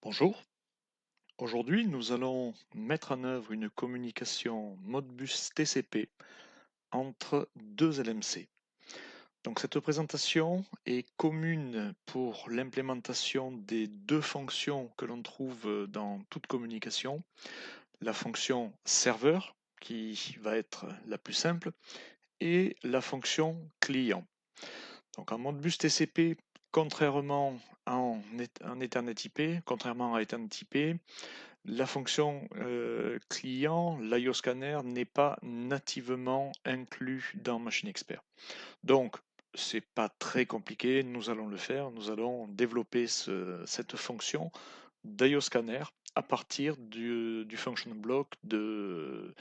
Bonjour, aujourd'hui nous allons mettre en œuvre une communication Modbus TCP entre deux LMC. Donc cette présentation est commune pour l'implémentation des deux fonctions que l'on trouve dans toute communication. La fonction serveur qui va être la plus simple et la fonction client. Donc en Modbus TCP, contrairement en Ethernet IP, contrairement à Ethernet IP, la fonction client, l'IO scanner n'est pas nativement inclus dans Machine Expert. Donc, c'est pas très compliqué, nous allons le faire, nous allons développer cette fonction d'IO scanner à partir du function block du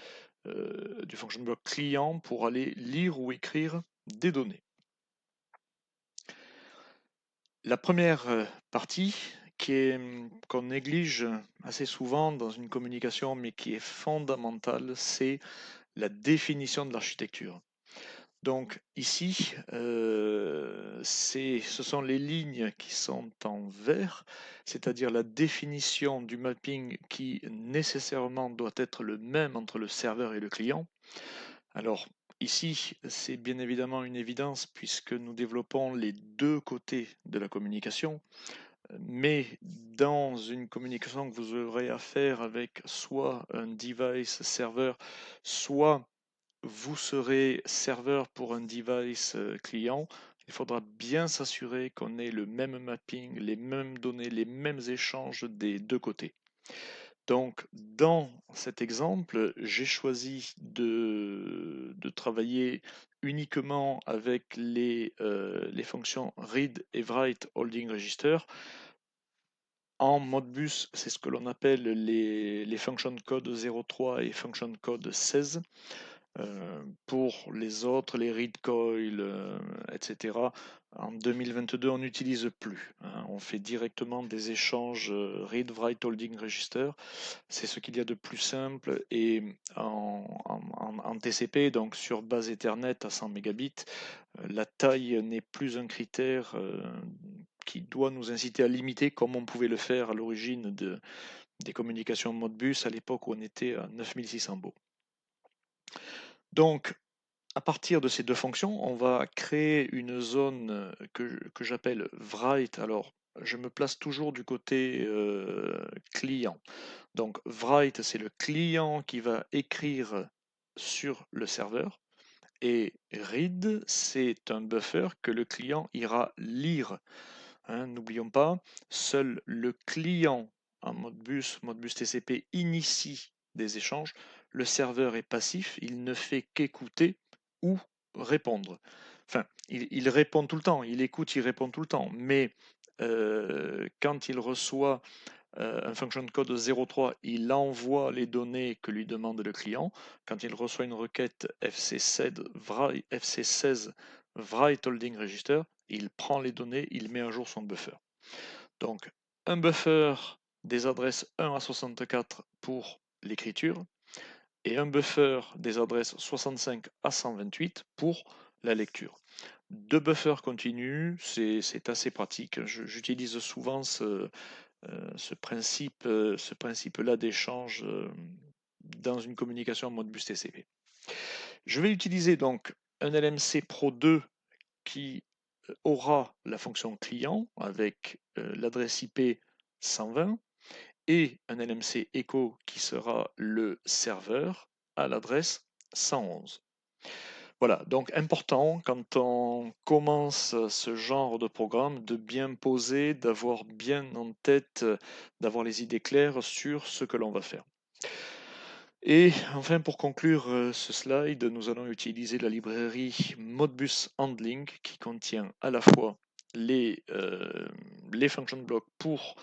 function block client pour aller lire ou écrire des données. La première partie qu'on néglige assez souvent dans une communication, mais qui est fondamentale, c'est la définition de l'architecture. Donc ici, ce sont les lignes qui sont en vert, c'est-à-dire la définition du mapping qui nécessairement doit être le même entre le serveur et le client. Alors ici, c'est bien évidemment une évidence puisque nous développons les deux côtés de la communication. Mais dans une communication que vous aurez à faire avec soit un device serveur, soit vous serez serveur pour un device client, il faudra bien s'assurer qu'on ait le même mapping, les mêmes données, les mêmes échanges des deux côtés. Donc, dans cet exemple, j'ai choisi de travailler uniquement avec les fonctions read et write holding register. En Modbus, c'est ce que l'on appelle les function code 03 et function code 16. Pour les autres, les read coil, etc., en 2022, on n'utilise plus, hein. On fait directement des échanges read write holding register. C'est ce qu'il y a de plus simple. Et en TCP, donc sur base Ethernet à 100 mégabits, la taille n'est plus un critère qui doit nous inciter à limiter, comme on pouvait le faire à l'origine des communications Modbus à l'époque où on était à 9600 baux. Donc, à partir de ces deux fonctions, on va créer une zone que j'appelle write. Alors, je me place toujours du côté client. Donc, write, c'est le client qui va écrire sur le serveur. Et read, c'est un buffer que le client ira lire. Hein, n'oublions pas, seul le client en Modbus TCP initie des échanges. Le serveur est passif, il ne fait qu'écouter ou répondre. Enfin, il répond tout le temps, il écoute, il répond tout le temps. Mais quand il reçoit un function code 03, il envoie les données que lui demande le client. Quand il reçoit une requête FC16 write holding register, il prend les données, il met à jour son buffer. Donc, un buffer des adresses 1 à 64 pour l'écriture et un buffer des adresses 65 à 128 pour la lecture. Deux buffers continus, c'est assez pratique. J'utilise souvent ce principe-là d'échange dans une communication en mode bus TCP. Je vais utiliser donc un LMC Pro 2 qui aura la fonction client avec l'adresse IP 120 et un LMC Echo qui sera le serveur à l'adresse 111. Voilà, donc important quand on commence ce genre de programme de bien poser, d'avoir bien en tête, d'avoir les idées claires sur ce que l'on va faire. Et enfin, pour conclure ce slide, nous allons utiliser la librairie Modbus Handling qui contient à la fois les function blocks pour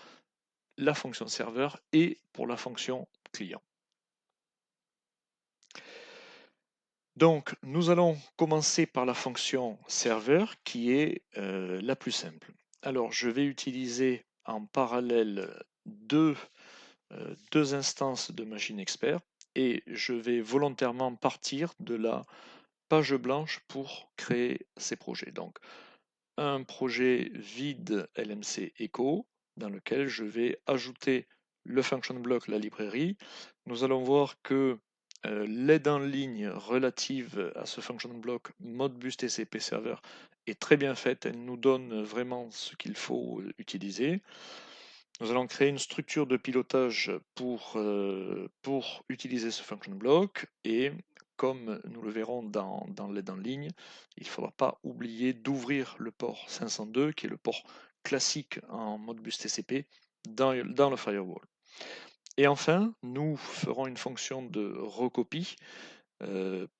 la fonction serveur et pour la fonction client. Donc, nous allons commencer par la fonction serveur qui est la plus simple. Alors, je vais utiliser en parallèle deux instances de Machine Expert et je vais volontairement partir de la page blanche pour créer ces projets. Donc, un projet vide LMC Echo, dans lequel je vais ajouter le function block, la librairie. Nous allons voir que l'aide en ligne relative à ce function block Modbus TCP Server est très bien faite. Elle nous donne vraiment ce qu'il faut utiliser. Nous allons créer une structure de pilotage pour utiliser ce function block et comme nous le verrons dans l'aide en ligne, il ne faudra pas oublier d'ouvrir le port 502 qui est le port classique en Modbus TCP dans le firewall. Et enfin, nous ferons une fonction de recopie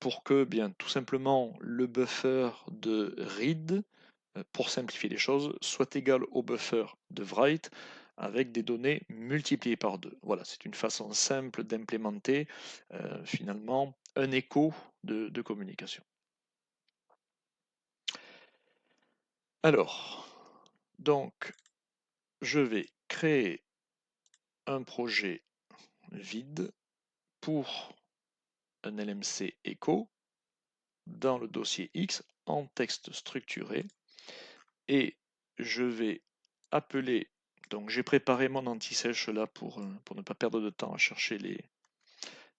pour que bien tout simplement le buffer de read, pour simplifier les choses, soit égal au buffer de write avec des données multipliées par 2. Voilà, c'est une façon simple d'implémenter finalement un écho de communication. Alors, donc, je vais créer un projet vide pour un LMC echo dans le dossier X en texte structuré et je vais appeler, donc j'ai préparé mon anti-sèche là pour ne pas perdre de temps à chercher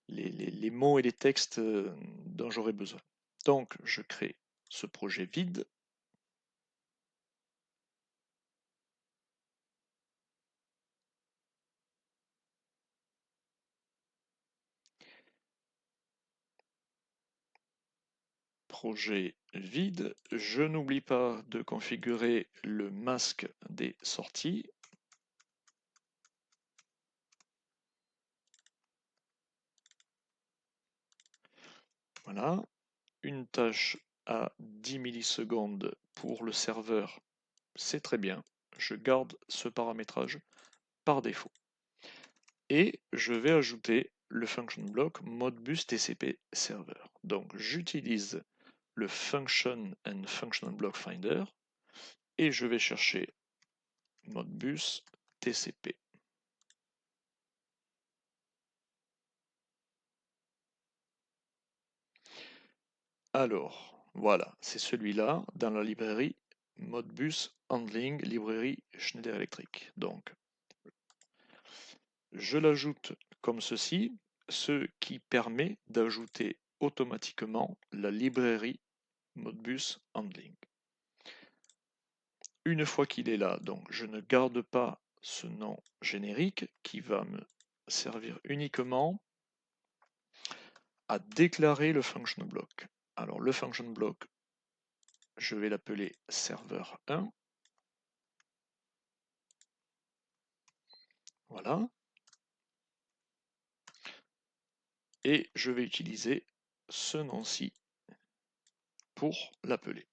les mots et les textes dont j'aurai besoin. Donc je crée ce projet vide. Projet vide. Je n'oublie pas de configurer le masque des sorties. Voilà. Une tâche à 10 millisecondes pour le serveur, c'est très bien. Je garde ce paramétrage par défaut. Et je vais ajouter le function block Modbus TCP Server. Donc j'utilise le function and functional block finder et je vais chercher Modbus TCP. Alors, voilà, c'est celui-là dans la librairie Modbus Handling, librairie Schneider Electric. Donc, je l'ajoute comme ceci, ce qui permet d'ajouter automatiquement la librairie Modbus Handling. Une fois qu'il est là, donc je ne garde pas ce nom générique qui va me servir uniquement à déclarer le function block. Alors le function block, je vais l'appeler serveur 1. Voilà. Et je vais utiliser ce nom-ci pour l'appeler.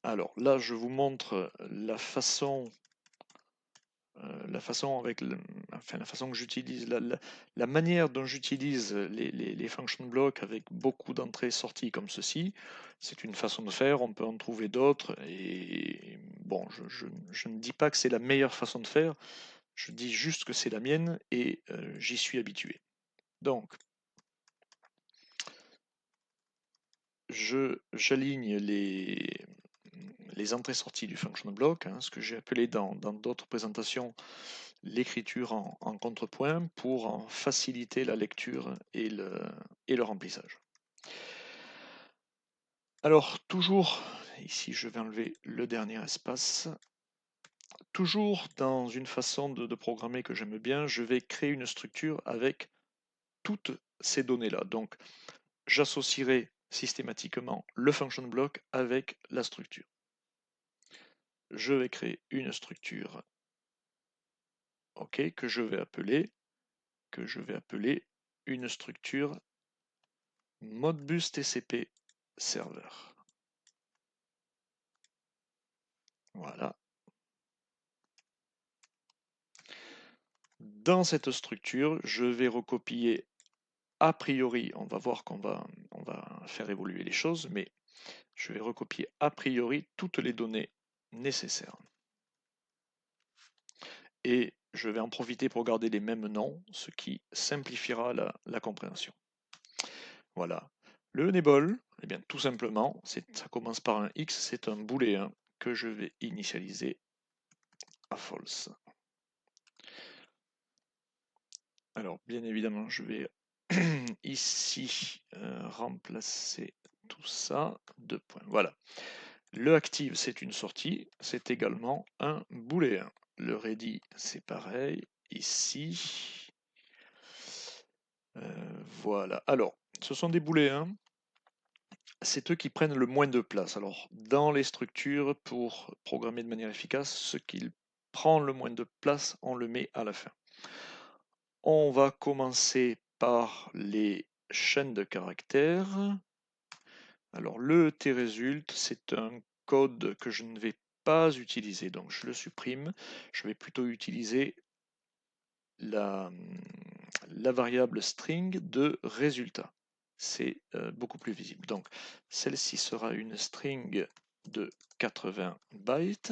Alors là, je vous montre la façon avec la façon que j'utilise, la manière dont j'utilise les function blocks avec beaucoup d'entrées et sorties comme ceci, c'est une façon de faire, on peut en trouver d'autres, et bon, je ne dis pas que c'est la meilleure façon de faire, je dis juste que c'est la mienne et j'y suis habitué. Donc, j'aligne les entrées-sorties du function block, hein, ce que j'ai appelé dans d'autres présentations l'écriture en contrepoint pour en faciliter la lecture et le remplissage. Alors toujours, ici je vais enlever le dernier espace, toujours dans une façon de programmer que j'aime bien, je vais créer une structure avec toutes ces données-là. Donc j'associerai systématiquement le function block avec la structure. Je vais créer une structure que je vais appeler une structure Modbus TCP Server. Voilà. Dans cette structure, je vais recopier a priori, on va voir qu'on va faire évoluer les choses, mais je vais recopier a priori toutes les données nécessaires. Et je vais en profiter pour garder les mêmes noms, ce qui simplifiera la compréhension. Voilà. Le enable, eh bien, tout simplement, ça commence par un X, c'est un booléen que je vais initialiser à false. Alors, bien évidemment, je vais ici remplacer tout ça, 2 points. Voilà. Le active, c'est une sortie, c'est également un booléen. Le ready, c'est pareil. Ici, voilà. Alors, ce sont des booléens. C'est eux qui prennent le moins de place. Alors, dans les structures, pour programmer de manière efficace, ce qui prend le moins de place, on le met à la fin. On va commencer par les chaînes de caractères. Alors, le tresult, c'est un code que je ne vais pas utiliser, donc je le supprime. Je vais plutôt utiliser la variable string de résultat. C'est beaucoup plus visible. Donc, celle-ci sera une string de 80 bytes.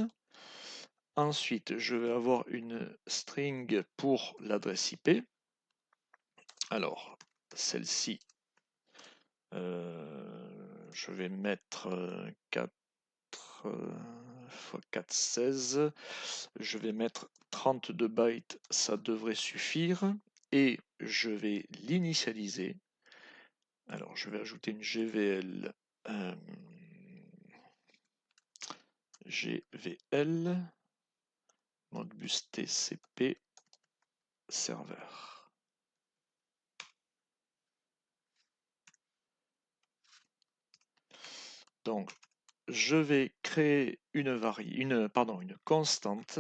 Ensuite, je vais avoir une string pour l'adresse IP. Alors, celle-ci, je vais mettre 4 x 4, 16. Je vais mettre 32 bytes, ça devrait suffire. Et je vais l'initialiser. Alors, je vais ajouter une GVL. GVL Modbus TCP serveur. Donc, je vais créer une constante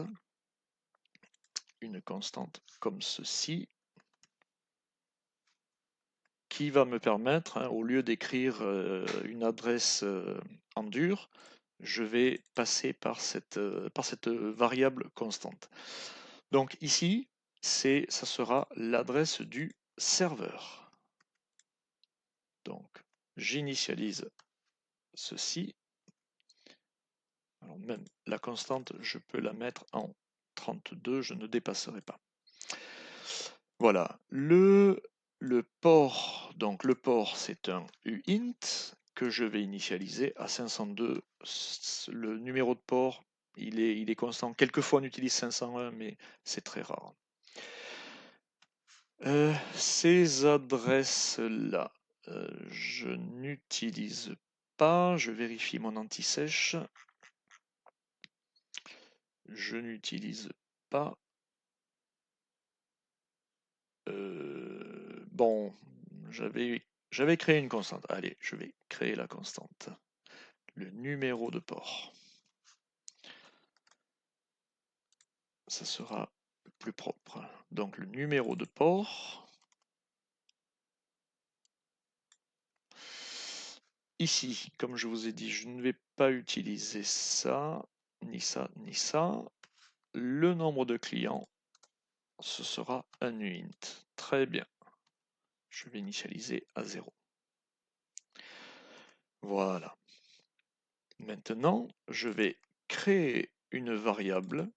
comme ceci, qui va me permettre, hein, au lieu d'écrire une adresse en dur, je vais passer par cette variable constante. Donc ici, ça sera l'adresse du serveur. Donc, j'initialise ceci. Alors même la constante, je peux la mettre en 32, je ne dépasserai pas. Voilà, le port, donc le port c'est un uint que je vais initialiser à 502. Le numéro de port, il est constant. Quelquefois on utilise 501, mais c'est très rare. Ces adresses-là, je n'utilise pas. Je vérifie mon anti-sèche. Je n'utilise pas. Bon, j'avais créé une constante. Allez, je vais créer la constante. Le numéro de port. Ça sera plus propre. Donc le numéro de port. Ici, comme je vous ai dit, je ne vais pas utiliser ça, ni ça, ni ça. Le nombre de clients, ce sera un uint. Très bien. Je vais initialiser à 0. Voilà. Maintenant, je vais créer une variable.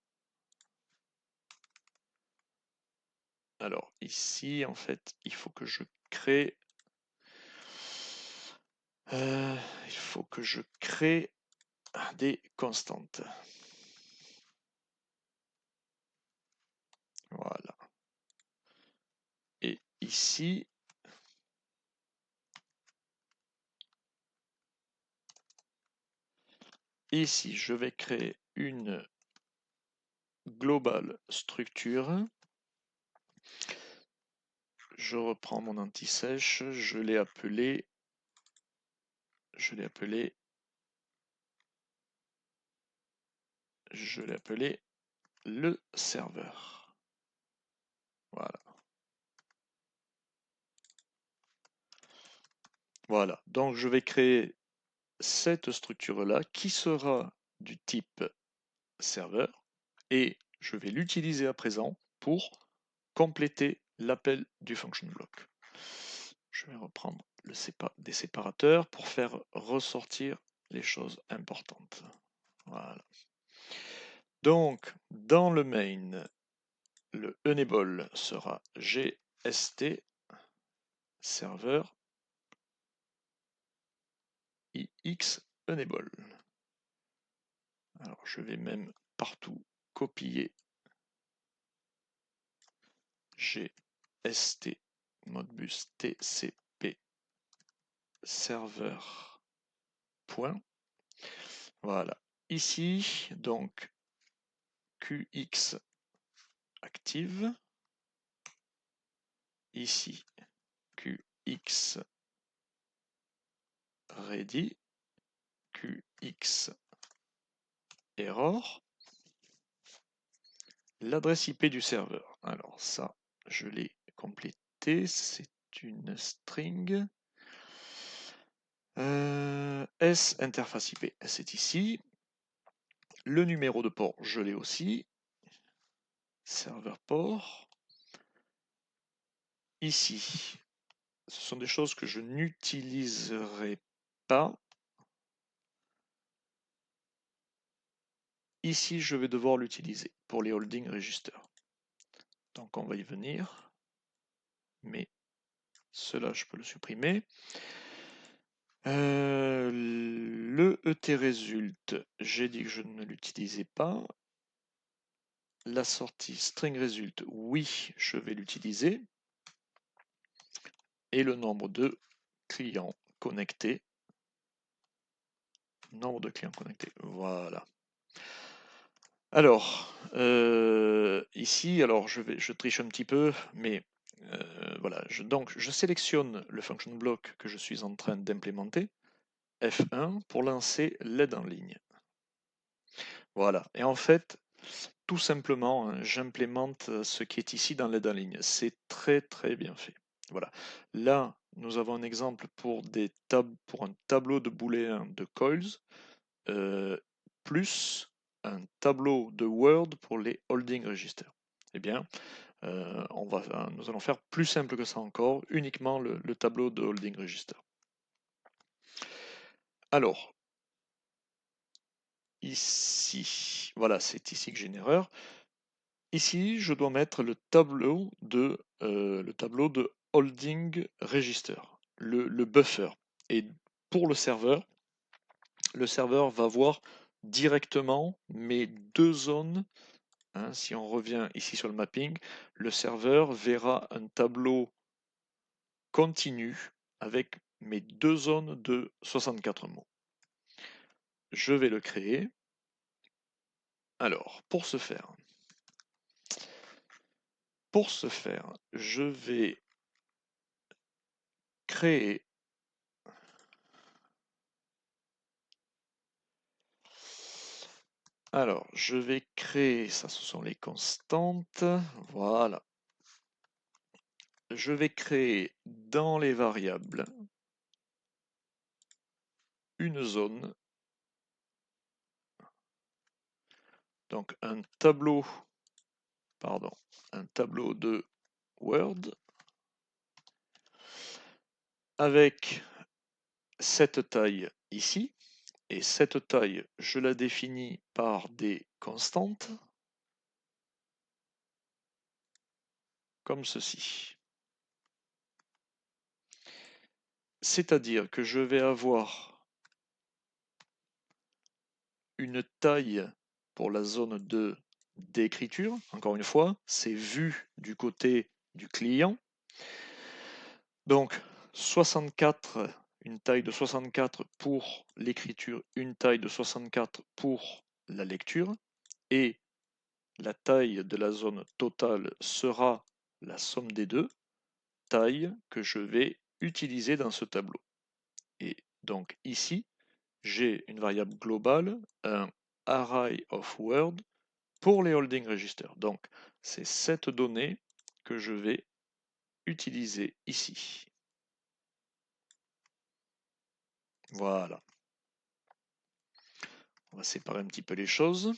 Alors ici, en fait, il faut que je crée des constantes. Voilà. Et ici, je vais créer une global structure. Je reprends mon anti-sèche, je l'ai appelé le serveur. Voilà. Voilà. Donc je vais créer cette structure-là qui sera du type serveur et je vais l'utiliser à présent pour compléter l'appel du function block. Je vais reprendre des séparateurs pour faire ressortir les choses importantes. Voilà. Donc, dans le main, le enable sera gst serveur ix enable. Alors je vais même partout copier gst modbus tcp serveur point. Voilà. Ici, donc, QX active. Ici, QX ready. QX error. L'adresse IP du serveur. Alors ça, je l'ai complété. C'est une string. S interface IP, c'est ici. Le numéro de port, je l'ai aussi. Serveur port. Ici, ce sont des choses que je n'utiliserai pas. Ici, je vais devoir l'utiliser pour les holding registers. Donc on va y venir. Mais cela, je peux le supprimer. Le ET-result, j'ai dit que je ne l'utilisais pas. La sortie string result, oui, je vais l'utiliser. Et le nombre de clients connectés. Nombre de clients connectés, voilà. Alors, ici, alors je triche un petit peu, mais voilà, donc je sélectionne le function block que je suis en train d'implémenter, F1, pour lancer l'aide en ligne. Voilà, et en fait, tout simplement, hein, j'implémente ce qui est ici dans l'aide en ligne. C'est très très bien fait. Voilà. Là, nous avons un exemple pour un tableau de booléen de coils, plus un tableau de Word pour les holding registers. Eh bien, nous allons faire plus simple que ça encore, uniquement le tableau de holding register. Alors, ici, voilà, c'est ici que j'ai une erreur. Ici, je dois mettre le tableau de holding register, le buffer. Et pour le serveur va voir directement mes deux zones. Hein, si on revient ici sur le mapping, le serveur verra un tableau continu avec mes deux zones de 64 mots. Je vais le créer. Alors, pour ce faire, je vais créer ça, ce sont les constantes, voilà. Je vais créer dans les variables une zone, donc un tableau de Word avec cette taille ici, et cette taille, je la définis par des constantes, comme ceci. C'est-à-dire que je vais avoir une taille pour la zone d'écriture. Encore une fois, c'est vu du côté du client. Donc 64, une taille de 64 pour l'écriture, une taille de 64 pour la lecture, et la taille de la zone totale sera la somme des deux tailles que je vais utiliser dans ce tableau. Et donc ici, j'ai une variable globale, un array of word pour les holding registers. Donc c'est cette donnée que je vais utiliser ici. Voilà. On va séparer un petit peu les choses.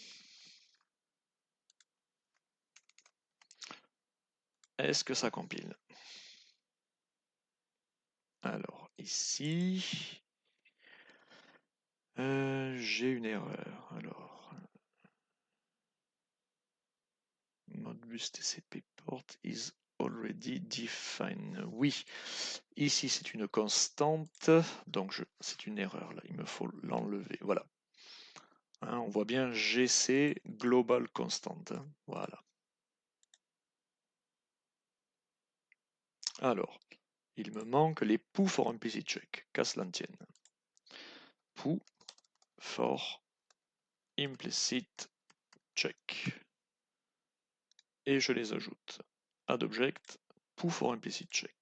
Est-ce que ça compile? Alors ici, j'ai une erreur. Alors, modbus TCP port is already defined. Oui, ici c'est une constante, donc c'est une erreur là, il me faut l'enlever. Voilà. Hein, on voit bien GC global constant. Hein, voilà. Alors, il me manque les POO for implicit check, qu'à cela ne tienne. POO for implicit check. Et je les ajoute. Add object, POO for implicit check.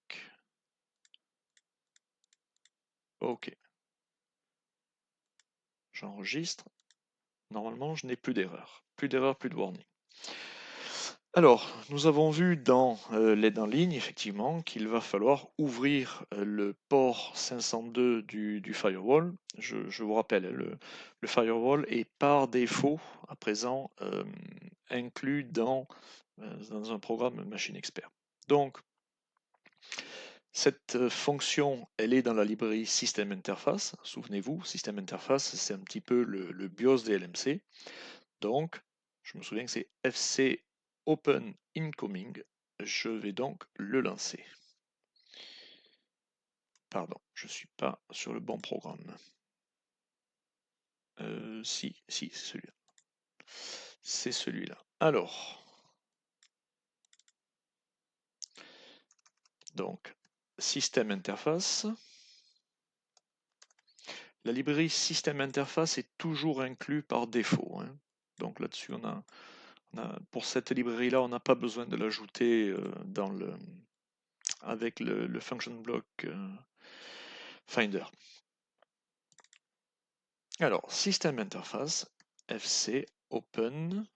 Ok. J'enregistre. Normalement, je n'ai plus d'erreur. Plus d'erreur, plus de warning. Alors, nous avons vu dans l'aide en ligne, effectivement, qu'il va falloir ouvrir le port 502 du firewall. Je vous rappelle, le firewall est par défaut, à présent, inclus dans un programme Machine Expert. Donc, cette fonction, elle est dans la librairie System Interface. Souvenez-vous, System Interface, c'est un petit peu le BIOS des LMC. Donc, je me souviens que c'est FC Open Incoming. Je vais donc le lancer. Pardon, je ne suis pas sur le bon programme. Si, c'est celui-là. C'est celui-là. Alors, donc, System Interface. La librairie System Interface est toujours inclue par défaut. Hein. Donc là-dessus, pour cette librairie-là, on n'a pas besoin de l'ajouter avec le function block Finder. Alors, System Interface, FC, Open,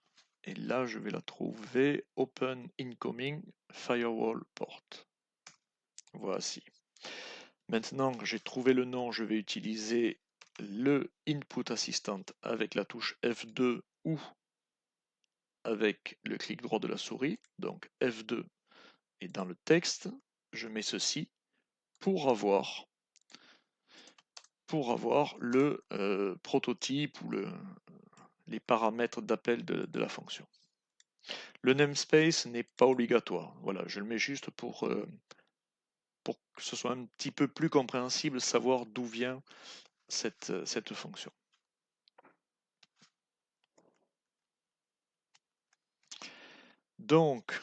et là je vais la trouver, Open Incoming Firewall Port. Voici. Maintenant que j'ai trouvé le nom, je vais utiliser le Input Assistant avec la touche F2 ou avec le clic droit de la souris. Donc F2 et dans le texte, je mets ceci pour avoir le prototype ou les paramètres d'appel de la fonction. Le namespace n'est pas obligatoire. Voilà, je le mets juste pour que ce soit un petit peu plus compréhensible, savoir d'où vient cette fonction. Donc.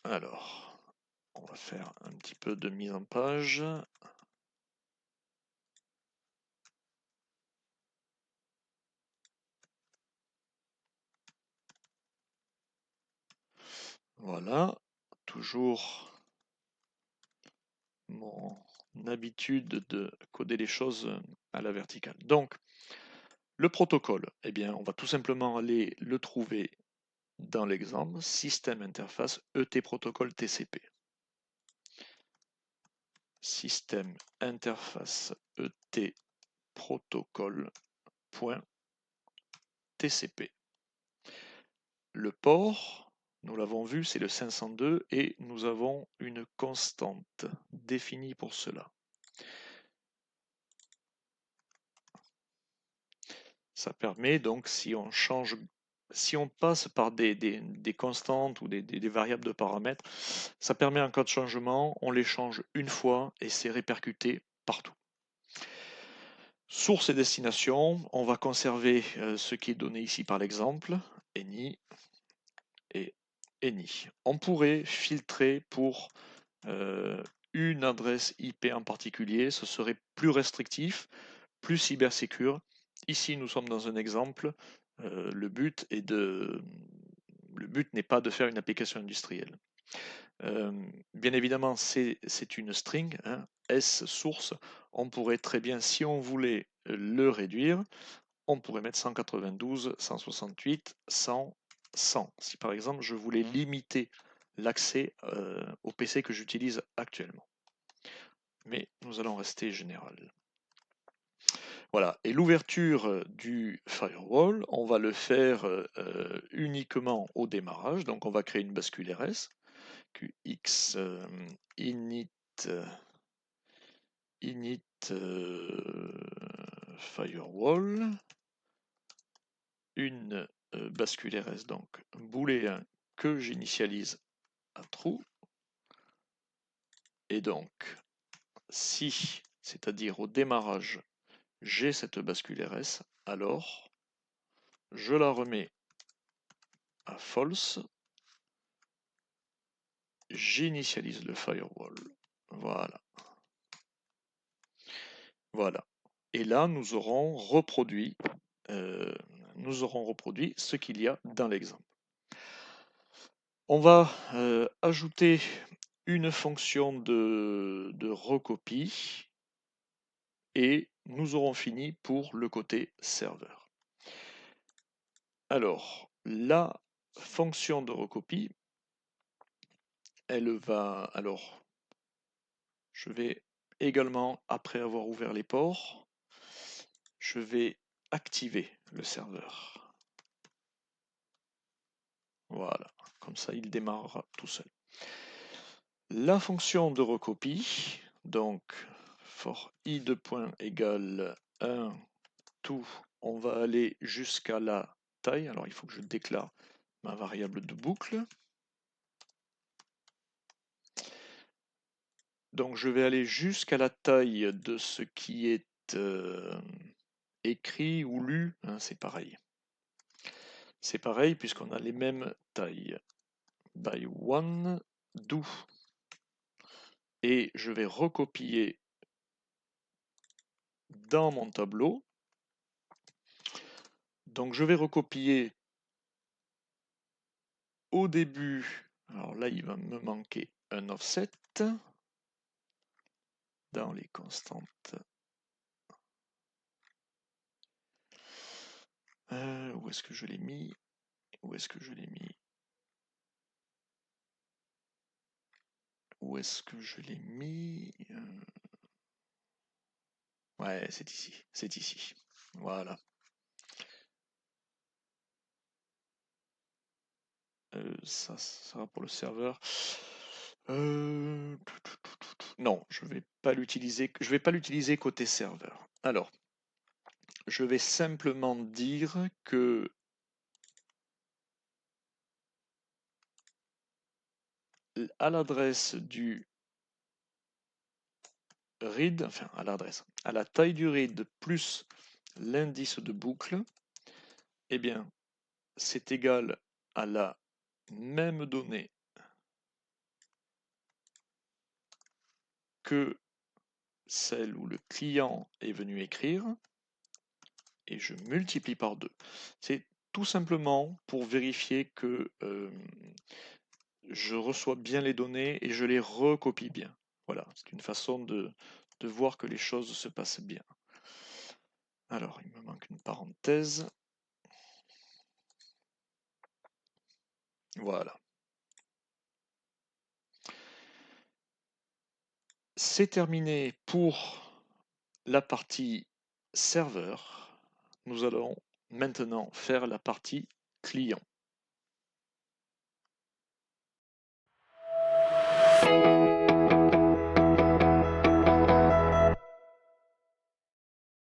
Alors, on va faire un petit peu de mise en page. Voilà, toujours mon habitude de coder les choses à la verticale. Donc, le protocole, eh bien, on va tout simplement aller le trouver dans l'exemple System Interface ET Protocol TCP. System Interface ET Protocol.tcp. Le port, nous l'avons vu, c'est le 502 et nous avons une constante définie pour cela. Ça permet donc, si on passe par des constantes ou des variables de paramètres, ça permet en cas de changement, on les change une fois et c'est répercuté partout. Source et destination, on va conserver ce qui est donné ici par l'exemple, ENI et ENI. On pourrait filtrer pour une adresse IP en particulier, ce serait plus restrictif, plus cybersécure. Ici, nous sommes dans un exemple. Le but n'est pas de faire une application industrielle. Bien évidemment, c'est une string, hein, S source. On pourrait très bien, si on voulait le réduire, on pourrait mettre 192, 168, 100, 100. Si par exemple, je voulais limiter l'accès au PC que j'utilise actuellement. Mais nous allons rester général. Voilà, et l'ouverture du firewall, on va le faire uniquement au démarrage. Donc on va créer une bascule RS, QX init firewall, une bascule RS, donc booléen que j'initialise à true. Et donc, si, c'est-à-dire au démarrage, j'ai cette bascule RS, alors je la remets à false, j'initialise le firewall. Voilà. Voilà. Et là, nous aurons reproduit ce qu'il y a dans l'exemple. On va ajouter une fonction de recopie et nous aurons fini pour le côté serveur. Alors, la fonction de recopie, elle va... Alors, je vais également, après avoir ouvert les ports, je vais activer le serveur. Voilà, comme ça il démarrera tout seul. La fonction de recopie, donc for i de point égale 1, tout, on va aller jusqu'à la taille. Alors il faut que je déclare ma variable de boucle. Donc je vais aller jusqu'à la taille de ce qui est écrit ou lu, hein, c'est pareil. C'est pareil puisqu'on a les mêmes tailles. By one, do. Et je vais recopier dans mon tableau. Donc je vais recopier au début, alors là il va me manquer un offset dans les constantes. Où est-ce que je l'ai mis? Où est-ce que je l'ai mis? Où est-ce que je l'ai mis? Ouais, c'est ici. C'est ici. Voilà. Ça sera pour le serveur. Non, je vais pas l'utiliser. Je vais pas l'utiliser côté serveur. Alors, je vais simplement dire que à l'adresse du read, enfin à l'adresse, à la taille du read plus l'indice de boucle, eh bien, c'est égal à la même donnée que celle où le client est venu écrire, et je multiplie par 2. C'est tout simplement pour vérifier que je reçois bien les données et je les recopie bien. Voilà, c'est une façon de voir que les choses se passent bien. Alors, il me manque une parenthèse. Voilà. C'est terminé pour la partie serveur. Nous allons maintenant faire la partie client.